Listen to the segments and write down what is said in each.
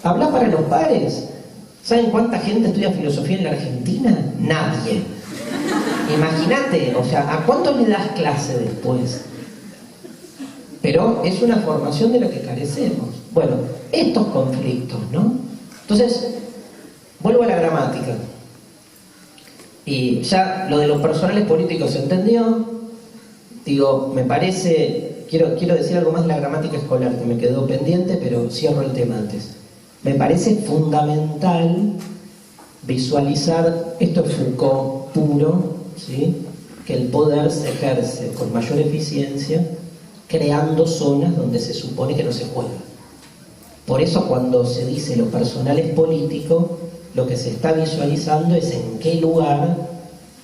Habla para los pares. ¿Saben cuánta gente estudia filosofía en la Argentina? Nadie. Imagínate, o sea, ¿a cuánto le das clase después? Pero es una formación de la que carecemos. Bueno, estos conflictos, ¿no? Entonces, vuelvo a la gramática. Y ya lo de los personales políticos se entendió. Digo, me parece, quiero decir algo más de la gramática escolar que me quedó pendiente, pero cierro el tema antes. Me parece fundamental visualizar, esto es Foucault puro, ¿sí? Que el poder se ejerce con mayor eficiencia creando zonas donde se supone que no se juega. Por eso cuando se dice lo personal es político, lo que se está visualizando es en qué lugar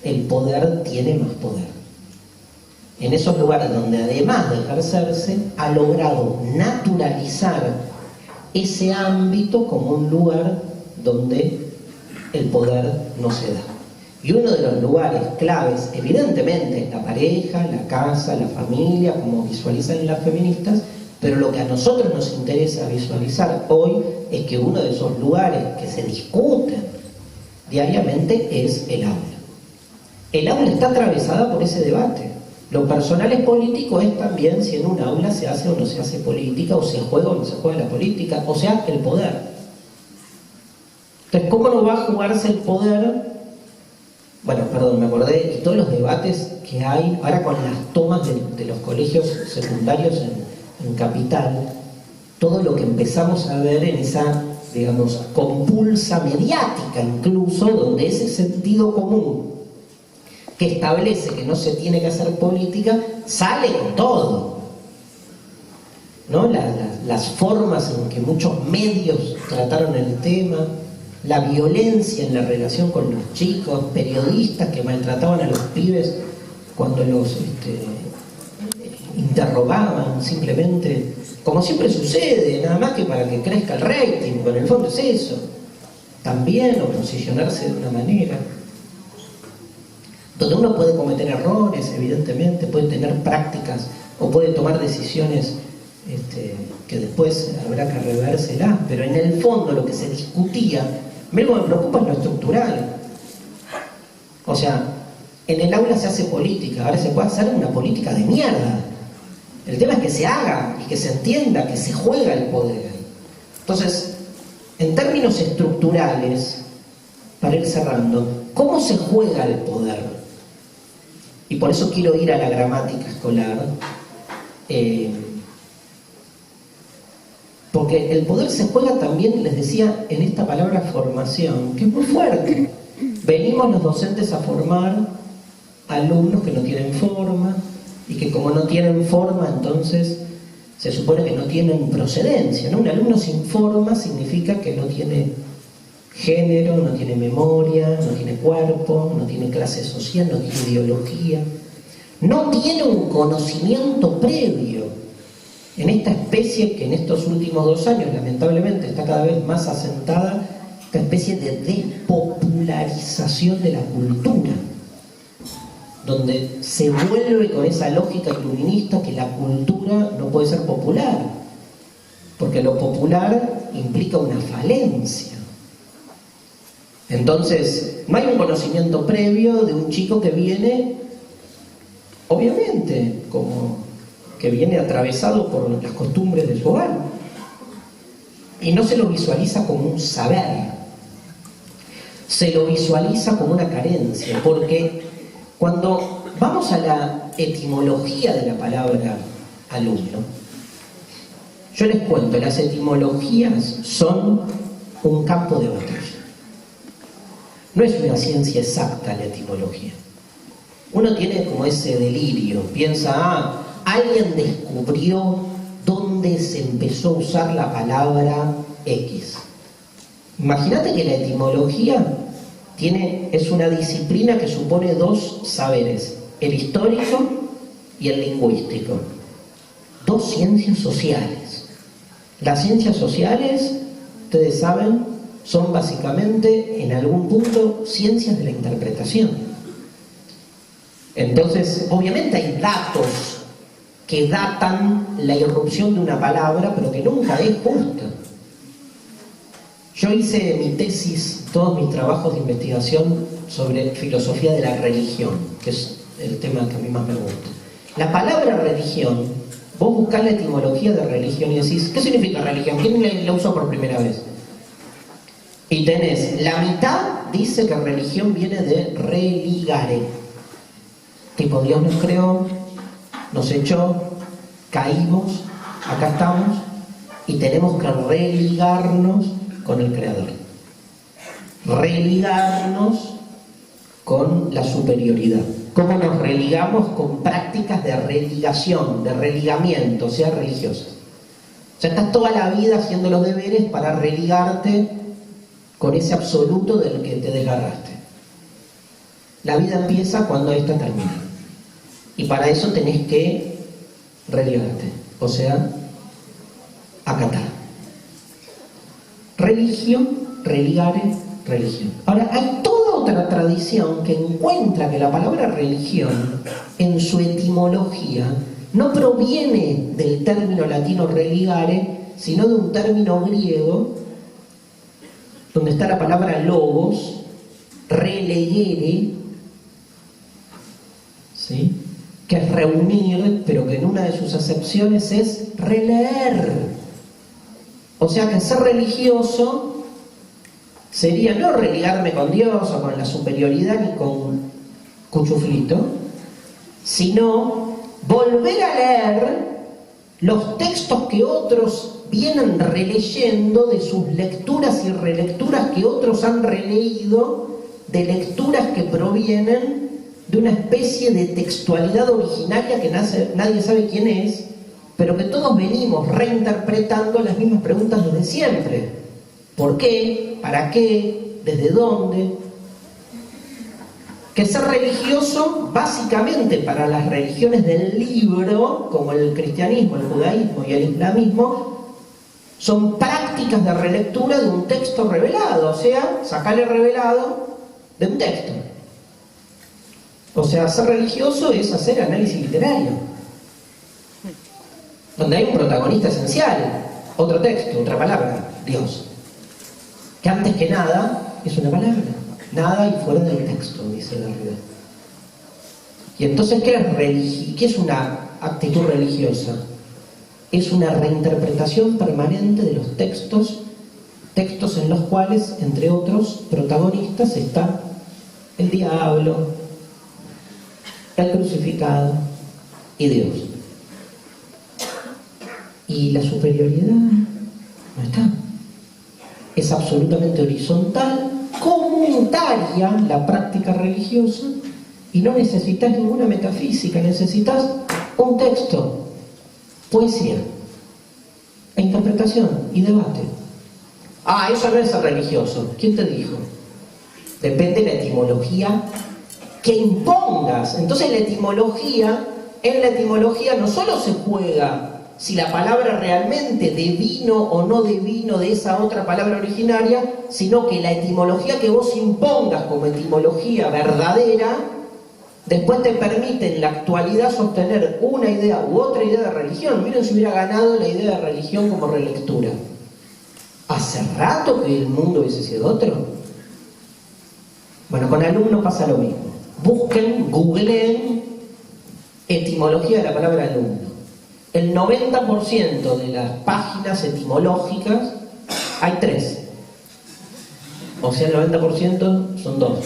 el poder tiene más poder. En esos lugares donde además de ejercerse, ha logrado naturalizar ese ámbito como un lugar donde el poder no se da. Y uno de los lugares claves, evidentemente, es la pareja, la casa, la familia, como visualizan las feministas, pero lo que a nosotros nos interesa visualizar hoy es que uno de esos lugares que se discuten diariamente es el aula. El aula está atravesada por ese debate. Lo personal es político es también si en un aula se hace o no se hace política, o se juega o no se juega la política, o sea, el poder. Entonces, ¿cómo no va a jugarse el poder? Bueno, perdón, me acordé, y todos los debates que hay ahora con las tomas de los colegios secundarios en Capital, todo lo que empezamos a ver en esa, digamos, compulsa mediática incluso, donde ese sentido común que establece que no se tiene que hacer política, sale con todo, ¿no? Las formas en que muchos medios trataron el tema, la violencia en la relación con los chicos, periodistas que maltrataban a los pibes cuando los interrogaban simplemente, como siempre sucede, nada más que para que crezca el rating, pero en el fondo es eso, también, o posicionarse de una manera, donde uno puede cometer errores, evidentemente, puede tener prácticas, o puede tomar decisiones que después habrá que revérselas, pero en el fondo lo que se discutía, me preocupa es lo estructural. O sea, en el aula se hace política, ahora se puede hacer una política de mierda. El tema es que se haga y que se entienda que se juega el poder. Entonces, en términos estructurales, para ir cerrando, ¿cómo se juega el poder? Y por eso quiero ir a la gramática escolar, porque el poder se juega también, les decía, en esta palabra formación, que es muy fuerte. Venimos los docentes a formar alumnos que no tienen forma, y que como no tienen forma, entonces se supone que no tienen procedencia, ¿no? Un alumno sin forma significa que no tiene género, no tiene memoria, no tiene cuerpo, no tiene clase social, no tiene ideología, no tiene un conocimiento previo. En esta especie que en estos últimos 2 años lamentablemente está cada vez más asentada, esta especie de despopularización de la cultura, donde se vuelve con esa lógica iluminista que la cultura no puede ser popular, porque lo popular implica una falencia. Entonces, no hay un conocimiento previo de un chico que viene, obviamente, como que viene atravesado por las costumbres de su hogar, y no se lo visualiza como un saber, se lo visualiza como una carencia, porque cuando vamos a la etimología de la palabra alumno, yo les cuento, las etimologías son un campo de batalla. No es una ciencia exacta la etimología. Uno tiene como ese delirio, piensa, alguien descubrió dónde se empezó a usar la palabra X. Imagínate que la etimología es una disciplina que supone 2 saberes, el histórico y el lingüístico. 2 ciencias sociales. Las ciencias sociales, ustedes saben, son básicamente, en algún punto, ciencias de la interpretación. Entonces, obviamente hay datos que datan la irrupción de una palabra, pero que nunca es justa. Yo hice mi tesis, todos mis trabajos de investigación sobre filosofía de la religión, que es el tema que a mí más me gusta. La palabra religión, vos buscás la etimología de religión y decís, ¿qué significa religión? ¿Quién la usó por primera vez? Y tenés, la mitad dice que religión viene de religare. Tipo, Dios nos creó, nos echó, caímos, acá estamos, y tenemos que religarnos con el Creador. Religarnos con la superioridad. ¿Cómo nos religamos? Con prácticas de religación, de religamiento, o sea, religiosas. O sea, estás toda la vida haciendo los deberes para religarte con ese absoluto del que te desgarraste. La vida empieza cuando esta termina. Y para eso tenés que religarte, o sea, acatar. Religión, religare, religión. Ahora, hay toda otra tradición que encuentra que la palabra religión, en su etimología, no proviene del término latino religare, sino de un término griego, donde está la palabra logos, relegere, ¿sí?, que es reunir, pero que en una de sus acepciones es releer. O sea que ser religioso sería no religarme con Dios o con la superioridad ni con cuchuflito, sino volver a leer los textos que otros vienen releyendo de sus lecturas y relecturas que otros han releído, de lecturas que provienen de una especie de textualidad originaria que nadie sabe quién es, pero que todos venimos reinterpretando las mismas preguntas desde siempre. ¿Por qué? ¿Para qué? ¿Desde dónde? Que ser religioso, básicamente para las religiones del libro, como el cristianismo, el judaísmo y el islamismo, son prácticas de relectura de un texto revelado, o sea, sacarle revelado de un texto. O sea, ser religioso es hacer análisis literario, donde hay un protagonista esencial, otro texto, otra palabra, Dios, que antes que nada es una palabra, nada y fuera del texto, dice Derrida. Y entonces, ¿qué es una actitud religiosa? Es una reinterpretación permanente de los textos en los cuales, entre otros protagonistas, está el diablo, el crucificado y Dios. Y la superioridad no está. Es absolutamente horizontal, comunitaria la práctica religiosa, y no necesitas ninguna metafísica, necesitas un texto, poesía, e interpretación y debate. Ah, eso no es ser religioso. ¿Quién te dijo? Depende de la etimología que impongas. Entonces en la etimología no solo se juega si la palabra realmente devino o no devino de esa otra palabra originaria, sino que la etimología que vos impongas como etimología verdadera, después te permite en la actualidad sostener una idea u otra idea de religión. Miren si hubiera ganado la idea de religión como relectura. ¿Hace rato que el mundo hubiese sido otro? Bueno, con alumnos pasa lo mismo. Busquen, googleen etimología de la palabra alumno. El 90% de las páginas etimológicas hay 3. O sea, el 90% son 2.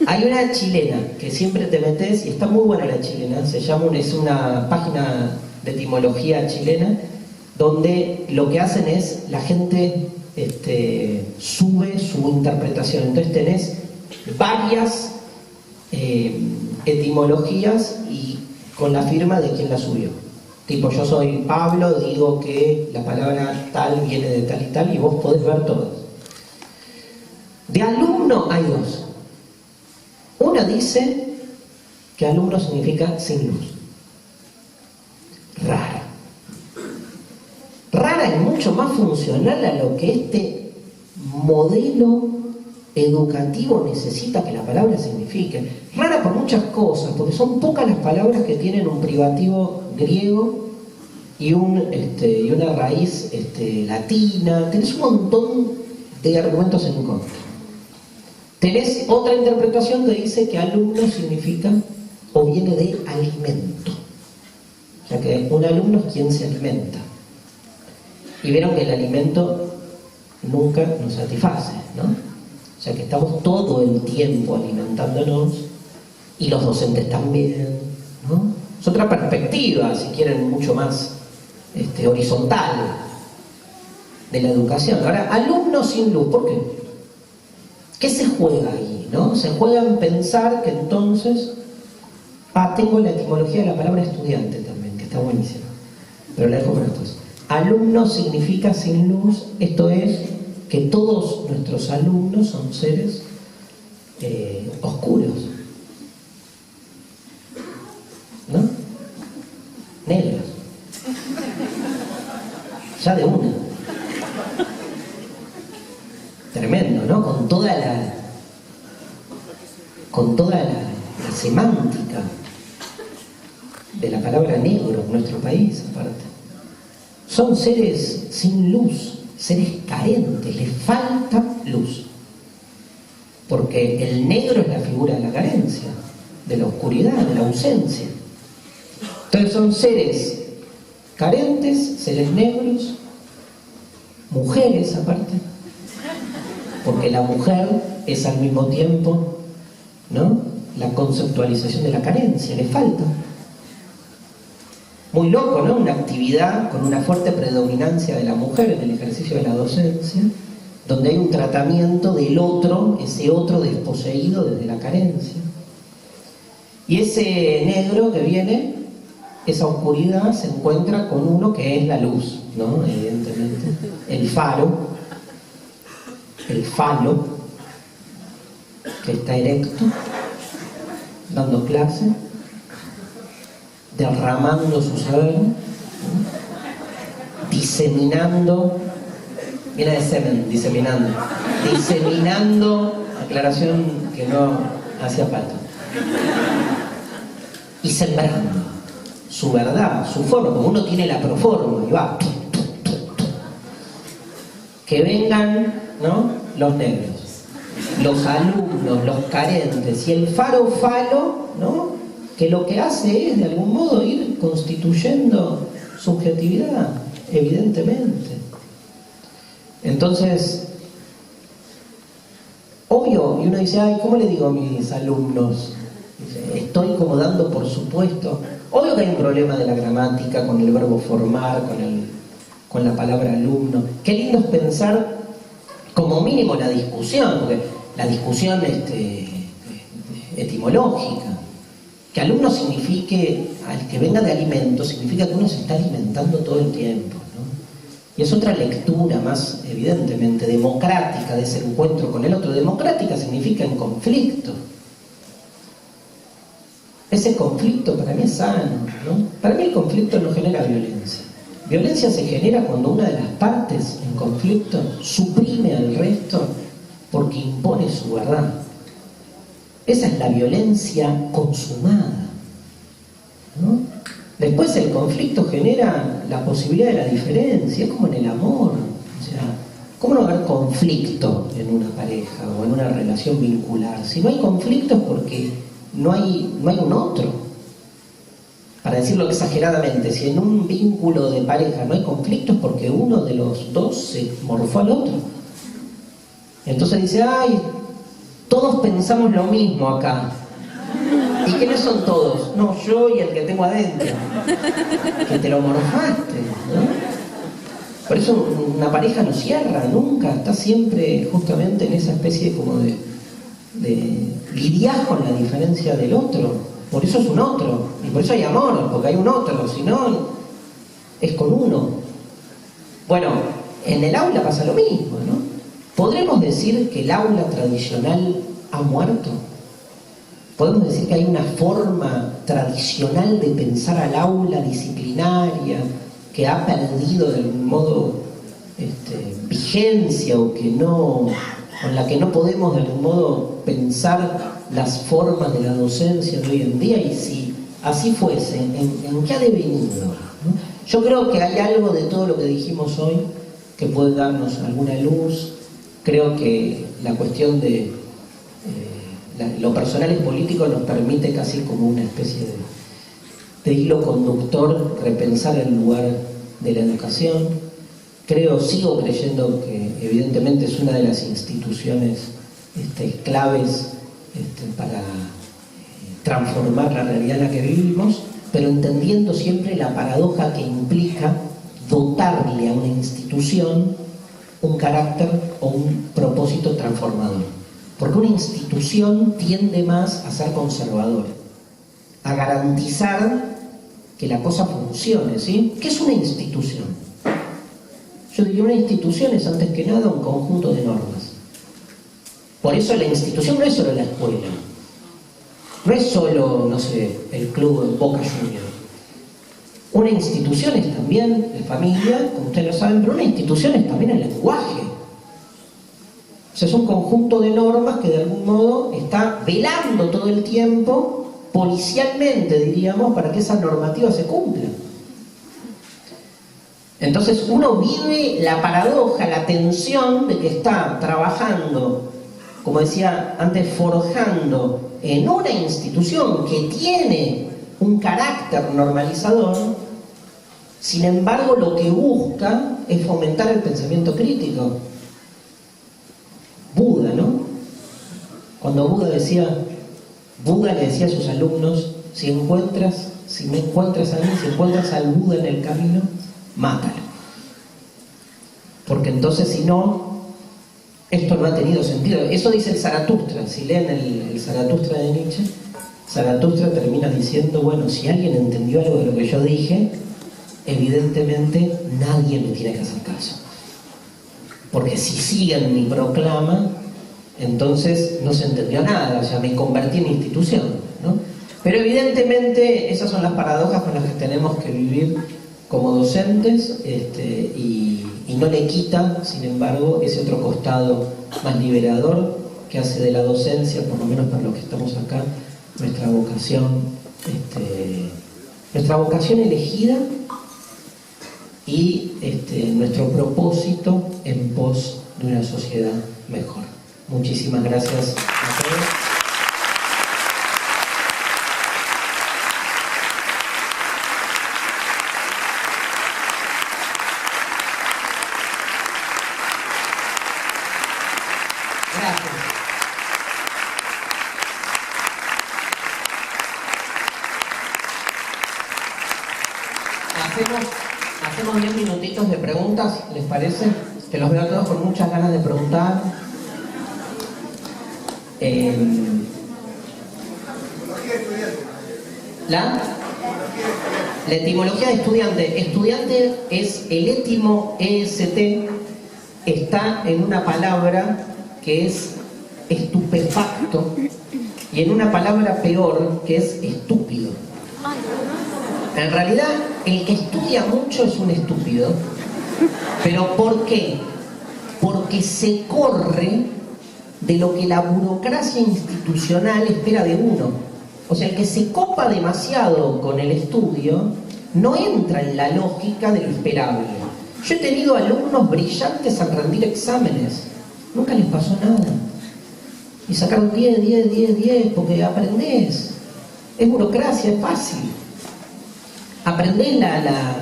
Hay una chilena que siempre te metes, y está muy buena la chilena, es una página de etimología chilena, donde lo que hacen es, la gente sube su interpretación. Entonces tenés varias etimologías y con la firma de quien la subió. Tipo, yo soy Pablo, digo que la palabra tal viene de tal y tal, y vos podés ver todas. De alumno hay 2. Una dice que alumno significa sin luz. Rara. Rara y mucho más funcional a lo que este modelo educativo necesita que la palabra signifique. Rara por muchas cosas, porque son pocas las palabras que tienen un privativo griego y una raíz latina. Tenés un montón de argumentos en contra. Tenés otra interpretación que dice que alumno significa o viene de alimento. O sea que un alumno es quien se alimenta. Y vieron que el alimento nunca nos satisface, ¿no? O sea que estamos todo el tiempo alimentándonos, y los docentes también, ¿no? Es otra perspectiva, si quieren, mucho más horizontal de la educación. Ahora, alumnos sin luz, ¿por qué? ¿Qué se juega ahí, no? Se juega en pensar que entonces... tengo la etimología de la palabra estudiante también, que está buenísima, pero la dejo para después. Alumno significa sin luz, esto es que todos nuestros alumnos son seres oscuros, ¿no? Negros. Ya de una. Tremendo, ¿no? Con toda la semántica de la palabra negro en nuestro país, aparte. Son seres sin luz, seres carentes, les falta luz. Porque el negro es la figura de la carencia, de la oscuridad, de la ausencia. Entonces son seres carentes, seres negros, mujeres aparte, porque la mujer es al mismo tiempo, ¿no?, la conceptualización de la carencia, le falta. Muy loco, ¿no? Una actividad con una fuerte predominancia de la mujer en el ejercicio de la docencia, donde hay un tratamiento del otro, ese otro desposeído desde la carencia. Y ese negro que viene, esa oscuridad, se encuentra con uno que es la luz, ¿no? Evidentemente. El faro, el falo, que está erecto, dando clase, derramando su saber, diseminando, viene de semen, diseminando, aclaración que no hacía falta, y sembrando su verdad, su forma, como uno tiene la proforma, y va, que vengan, ¿no?, los negros, los alumnos, los carentes, y el faro falo, ¿no?, que lo que hace es, de algún modo, ir constituyendo subjetividad, evidentemente. Entonces, obvio, y uno dice, ay, ¿cómo le digo a mis alumnos? Dice, estoy como dando por supuesto. Obvio que hay un problema de la gramática con el verbo formar, con la palabra alumno. Qué lindo es pensar, como mínimo, la discusión, porque la discusión etimológica. Que alumno signifique, al que venga de alimento, significa que uno se está alimentando todo el tiempo, ¿no? Y es otra lectura más, evidentemente, democrática de ese encuentro con el otro. Democrática significa en conflicto. Ese conflicto para mí es sano, ¿no? Para mí el conflicto no genera violencia. Violencia se genera cuando una de las partes en conflicto suprime al resto porque impone su verdad. Esa es la violencia consumada, ¿no? Después el conflicto genera la posibilidad de la diferencia, es como en el amor. O sea, ¿cómo no va a haber conflicto en una pareja o en una relación vincular? Si no hay conflicto es porque no hay un otro. Para decirlo exageradamente, si en un vínculo de pareja no hay conflicto es porque uno de los dos se morfó al otro. Entonces dice, ay, todos pensamos lo mismo acá. ¿Y quiénes son todos? No, yo y el que tengo adentro. Que te lo morfaste, ¿no? Por eso una pareja no cierra nunca, está siempre justamente en esa especie como de lidiar con la diferencia del otro. Por eso es un otro, y por eso hay amor, porque hay un otro, si no, es con uno. Bueno, en el aula pasa lo mismo, ¿no? ¿Podremos decir que el aula tradicional ha muerto? ¿Podemos decir que hay una forma tradicional de pensar al aula disciplinaria que ha perdido de algún modo vigencia o que no, con la que no podemos de algún modo pensar las formas de la docencia de hoy en día? Y si así fuese, ¿en qué ha devenido, ¿no? Yo creo que hay algo de todo lo que dijimos hoy que puede darnos alguna luz. Creo que la cuestión de lo personal y político nos permite casi como una especie de hilo conductor repensar el lugar de la educación. Sigo creyendo que evidentemente es una de las instituciones claves para transformar la realidad en la que vivimos, pero entendiendo siempre la paradoja que implica dotarle a una institución un carácter o un propósito transformador. Porque una institución tiende más a ser conservadora, a garantizar que la cosa funcione, ¿sí? ¿Qué es una institución? Yo diría, una institución es antes que nada un conjunto de normas. Por eso la institución no es solo la escuela, no es solo, no sé, el club Boca Juniors. Una institución es también la familia, como ustedes lo saben, pero una institución es también el lenguaje. O sea, es un conjunto de normas que de algún modo está velando todo el tiempo, policialmente diríamos, para que esa normativa se cumpla. Entonces uno vive la paradoja, la tensión de que está trabajando, como decía antes, forjando en una institución que tiene un carácter normalizador. Sin embargo, lo que busca es fomentar el pensamiento crítico. Buda, ¿no? Cuando Buda le decía a sus alumnos, si me encuentras a mí, si encuentras al Buda en el camino, mátalo. Porque entonces, si no, esto no ha tenido sentido. Eso dice el Zaratustra. Si leen el Zaratustra de Nietzsche, Zaratustra termina diciendo, bueno, si alguien entendió algo de lo que yo dije, evidentemente nadie me tiene que hacer caso. Porque si siguen mi proclama, entonces no se entendió nada, o sea, me convertí en institución, ¿no? Pero evidentemente esas son las paradojas con las que tenemos que vivir como docentes, y no le quita, sin embargo, ese otro costado más liberador que hace de la docencia, por lo menos para los que estamos acá, nuestra vocación elegida y nuestro propósito en pos de una sociedad mejor. Muchísimas gracias a todos. Hacemos 10 minutitos de preguntas, ¿les parece? Que los veo a todos con muchas ganas de preguntar. La etimología de estudiante. Estudiante es el étimo EST, está en una palabra que es estupefacto y en una palabra peor que es estúpido. En realidad, el que estudia mucho es un estúpido. ¿Pero por qué? Porque se corre de lo que la burocracia institucional espera de uno. O sea, el que se copa demasiado con el estudio no entra en la lógica de lo esperable. Yo he tenido alumnos brillantes al rendir exámenes. Nunca les pasó nada. Y sacaron 10, porque aprendés. Es burocracia, es fácil. Aprendés la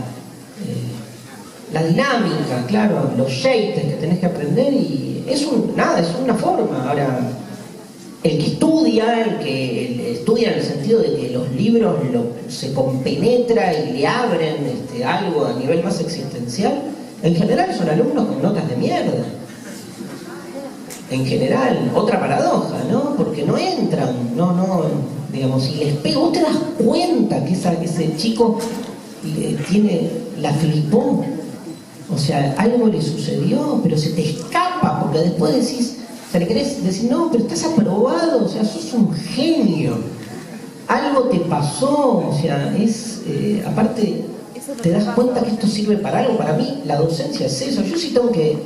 dinámica, claro, los shapes que tenés que aprender y es una forma. Ahora, el que estudia en el sentido de que los libros se compenetra y le abren algo a nivel más existencial, en general son alumnos con notas de mierda. En general, otra paradoja, ¿no? Porque no entran, digamos, si les pego, vos te das cuenta que ese chico la flipó. O sea, algo le sucedió, pero se te escapa, porque después le querés decir, no, pero estás aprobado, o sea, sos un genio. Algo te pasó, o sea, aparte, te das cuenta que esto sirve para algo. Para mí, la docencia es eso. Yo sí tengo que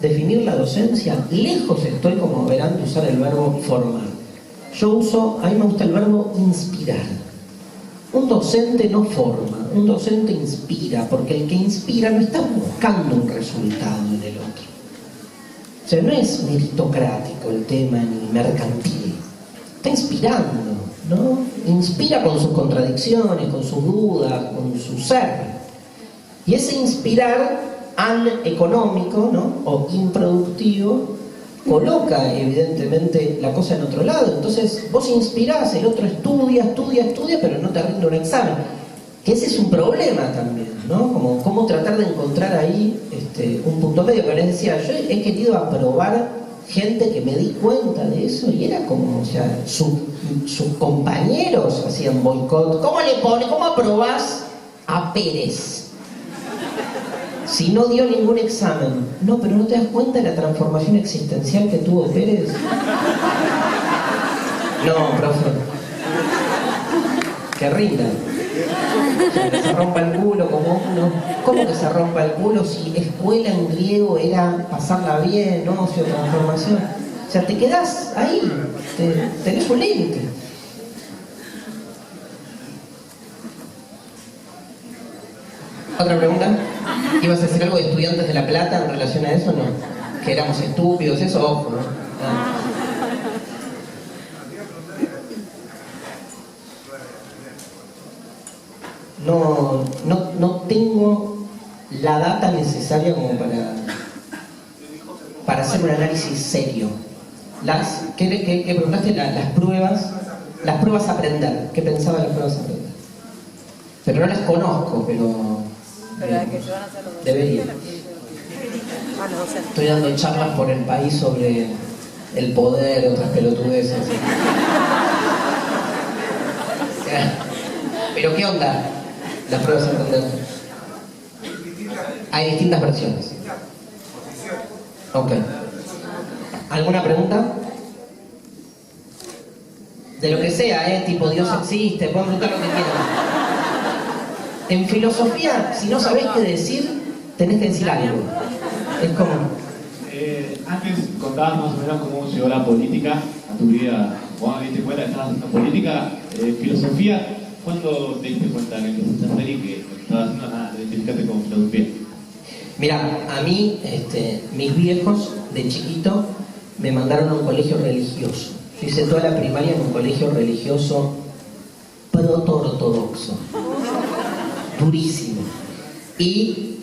definir la docencia. Lejos estoy, como verán, de usar el verbo formar. A mí me gusta el verbo inspirar. Un docente no forma, un docente inspira, porque el que inspira no está buscando un resultado en el otro. O sea, no es meritocrático el tema ni mercantil. Está inspirando, ¿no? Inspira con sus contradicciones, con sus dudas, con su ser. Y ese inspirar aneconómico, ¿no? O improductivo, coloca evidentemente la cosa en otro lado. Entonces vos inspirás, el otro estudia, pero no te rinde un examen. Que ese es un problema también, ¿no? Como cómo tratar de encontrar ahí un punto medio. Que les decía, yo he querido aprobar gente que me di cuenta de eso y era como, o sea, sus compañeros hacían boicot. ¿Cómo aprobás a Pérez si no dio ningún examen? No, pero ¿no te das cuenta de la transformación existencial que tuvo Pérez? No, profe. Que rinda. Que se rompa el culo como uno. ¿Cómo que se rompa el culo si escuela en griego era pasarla bien, ocio, transformación? O sea, te quedás ahí, tenés un límite. ¿Otra pregunta? ¿Ibas a decir algo de Estudiantes de La Plata en relación a eso o no? Que éramos estúpidos, eso, ojo, ¿no? No tengo la data necesaria como para hacer un análisis serio. ¿Qué preguntaste? Las pruebas a aprender. ¿Qué pensaba de las pruebas a aprender? Pero no las conozco, pero que se van a hacer los debería. Estoy dando charlas por el país sobre el poder, otras pelotudeces. Pero ¿qué onda? Las pruebas a aprender. Hay distintas versiones. Ok. ¿Alguna pregunta? De lo que sea, tipo Dios existe, pueden preguntar lo que quieran. En filosofía, si no sabés qué decir, tenés que decir algo. Es como... Antes contabas más o menos cómo llegó la política a tu vida. Cuando te diste cuenta que estabas haciendo política, filosofía, ¿cuándo te diste cuenta que empezaste a hacer y que estabas haciendo nada, te identificaste con filosofía? Mira, a mí, mis viejos de chiquito me mandaron a un colegio religioso. Yo hice toda la primaria en un colegio religioso proto-ortodoxo. Durísimo. Y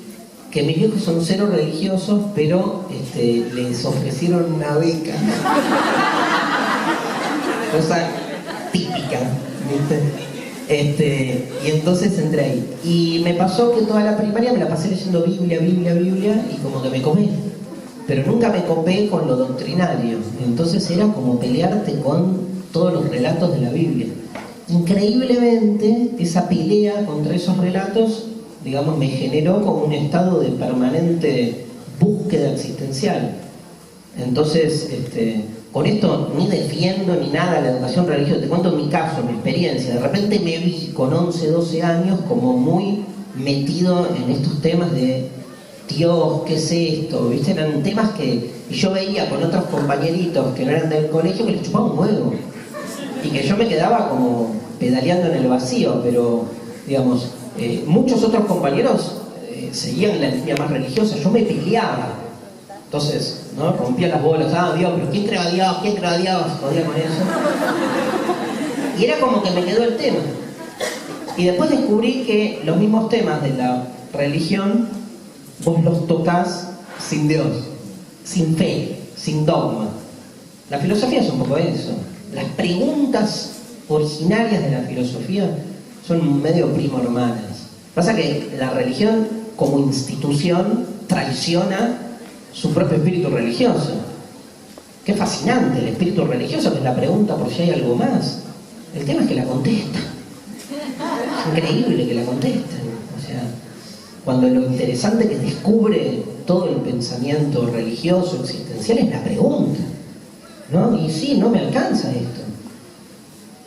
que mis viejos son cero religiosos, pero les ofrecieron una beca. Cosa típica, ¿viste? Y entonces entré ahí. Y me pasó que toda la primaria me la pasé leyendo Biblia, y como que me copé. Pero nunca me copé con lo doctrinario. Entonces era como pelearte con todos los relatos de la Biblia. Increíblemente, esa pelea contra esos relatos, digamos, me generó como un estado de permanente búsqueda existencial. Entonces, con esto ni defiendo ni nada la educación religiosa. Te cuento mi caso, mi experiencia. De repente me vi con 11, 12 años como muy metido en estos temas de Dios, ¿qué es esto? ¿Viste? Eran temas que yo veía con otros compañeritos que no eran del colegio que les chupaba un huevo. Y que yo me quedaba como pedaleando en el vacío, pero, digamos, muchos otros compañeros seguían la línea más religiosa. Yo me peleaba. Entonces, ¿no? Rompía las bolas. Dios, pero ¿quién creó a Dios? ¿Quién creó a Dios? Jodía con eso. Y era como que me quedó el tema. Y después descubrí que los mismos temas de la religión vos los tocás sin Dios, sin fe, sin dogma. La filosofía es un poco eso. Las preguntas originarias de la filosofía son medio primo hermanas. Pasa que la religión como institución traiciona su propio espíritu religioso. Qué fascinante el espíritu religioso, que es la pregunta por si hay algo más. El tema es que la contesta. Es increíble que la contesten. O sea, cuando lo interesante que descubre todo el pensamiento religioso, existencial, es la pregunta, ¿no? Y sí, no me alcanza esto.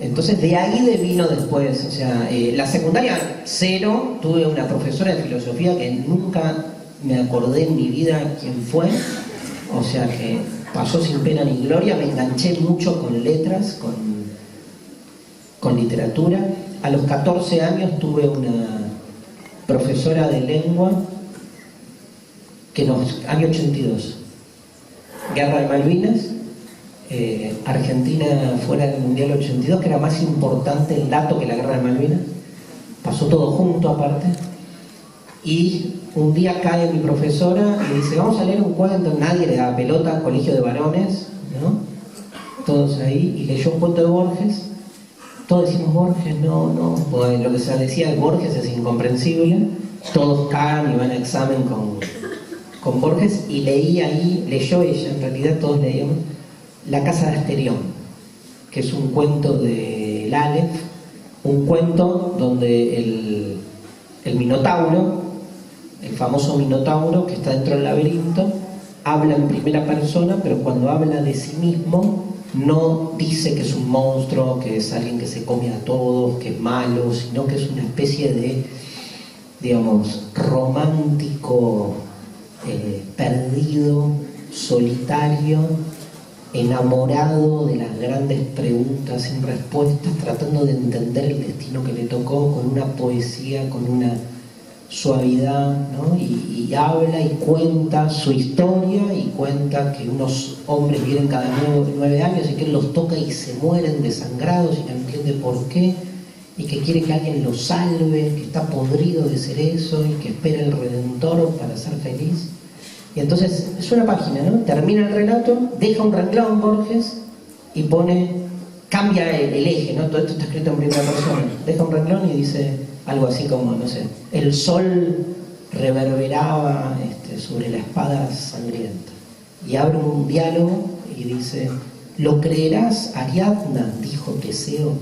Entonces de ahí devino después, o sea, la secundaria cero, tuve una profesora de filosofía que nunca me acordé en mi vida quién fue, o sea que pasó sin pena ni gloria, me enganché mucho con letras, con literatura, a los 14 años tuve una profesora de lengua que año 82, Guerra de Malvinas, Argentina fuera del Mundial 82, que era más importante el dato que la Guerra de Malvinas, pasó todo junto aparte, y un día cae mi profesora y dice, vamos a leer un cuento, nadie le da pelota, colegio de varones, ¿no? Todos ahí, y leyó un cuento de Borges, todos decimos Borges, no, pues lo que se decía de Borges es incomprensible, todos cagan y van a examen con Borges, y leyó ella, en realidad todos leíamos, La casa de Asterión, que es un cuento del Aleph, un cuento donde el Minotauro, el famoso Minotauro que está dentro del laberinto, habla en primera persona, pero cuando habla de sí mismo no dice que es un monstruo, que es alguien que se come a todos, que es malo, sino que es una especie de, digamos, romántico, perdido, solitario, enamorado de las grandes preguntas sin respuestas, tratando de entender el destino que le tocó con una poesía, con una suavidad, ¿no? Y habla y cuenta su historia, y cuenta que unos hombres viven cada 9 años y que él los toca y se mueren desangrados y no entiende por qué, y que quiere que alguien lo salve, que está podrido de ser eso y que espera el Redentor para ser feliz. Y entonces es una página, ¿no? Termina el relato, deja un renglón Borges y cambia el eje, ¿no? Todo esto está escrito en primera persona. Deja un renglón y dice algo así como, no sé, el sol reverberaba sobre la espada sangrienta. Y abre un diálogo y dice, ¿lo creerás, Ariadna?, dijo Teseo,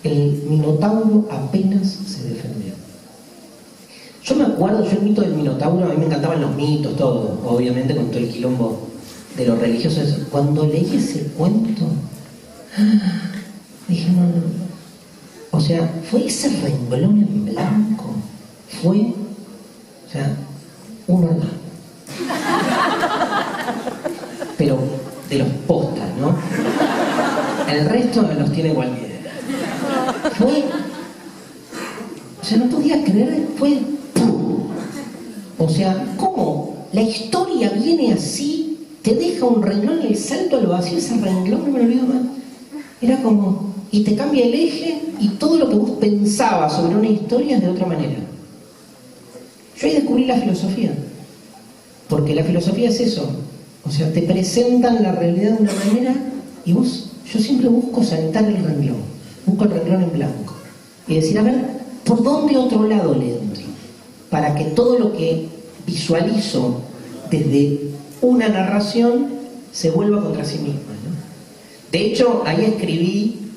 el Minotauro apenas se defendió. Yo me acuerdo, el mito del Minotauro, a mí me encantaban los mitos, todo, obviamente con todo el quilombo de los religiosos. Cuando leí ese cuento, dije, no. O sea, fue ese renglón en blanco, fue, o sea, un orgasmo. Pero de los postas, ¿no? El resto los tiene cualquiera. Fue, o sea, no podía creer, fue ¡pum! O sea, ¿cómo? La historia viene así, te deja un renglón y el salto al vacío, ese renglón, no me lo olvido más. Era como, y te cambia el eje y todo lo que vos pensabas sobre una historia es de otra manera. Yo ahí descubrí la filosofía, porque la filosofía es eso, o sea, te presentan la realidad de una manera y yo siempre busco saltar el renglón, busco el renglón en blanco y decir, a ver, ¿por dónde otro lado le entro? Para que todo lo que visualizo desde una narración se vuelva contra sí misma, ¿no? De hecho, ahí escribí,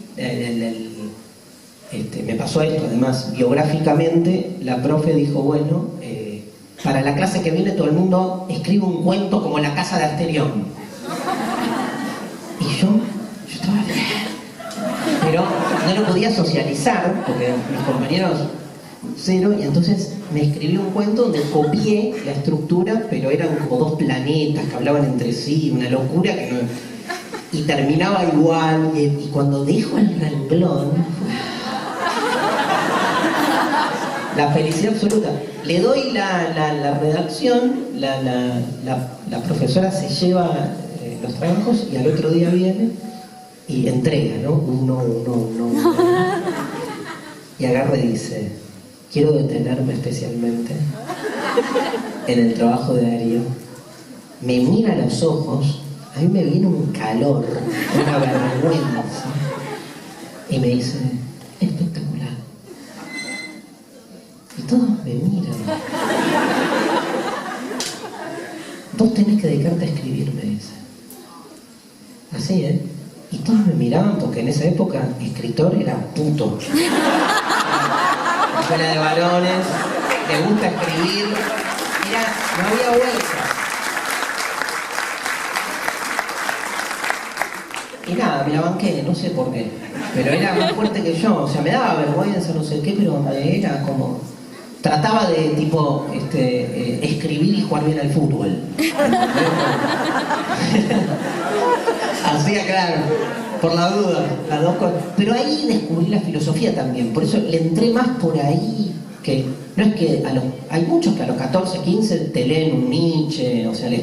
me pasó esto, además, biográficamente, la profe dijo, bueno, para la clase que viene todo el mundo escribe un cuento como La casa de Asterión. Y yo estaba bien, pero no lo podía socializar, porque mis compañeros cero, y entonces me escribí un cuento donde copié la estructura, pero eran como 2 planetas que hablaban entre sí, una locura que no... Y terminaba igual, y cuando dejo el renglón, la felicidad absoluta. Le doy la redacción, la profesora se lleva los trabajos y al otro día viene y entrega, ¿no? Uno. Y agarra y dice, quiero detenerme especialmente en el trabajo de Darío. Me mira a los ojos, a mí me viene un calor, una vergüenza, y me dice, espectacular. Y todos me miran. Vos tenés que dedicarte a escribir, me dice. Así, ¿eh? Y todos me miraban porque en esa época escritor era puto. Escuela de varones, te gusta escribir. Mira, no había vuelta. Y nada, me la banqué, no sé por qué. Pero era más fuerte que yo, o sea, me daba vergüenza, no sé qué, pero era como... Trataba de, tipo, escribir y jugar bien al fútbol. Hacía, claro. Por la duda. Las dos cosas. Pero ahí descubrí la filosofía también, por eso le entré más por ahí, que no es que hay muchos que a los 14, 15 te leen un Nietzsche, o sea, les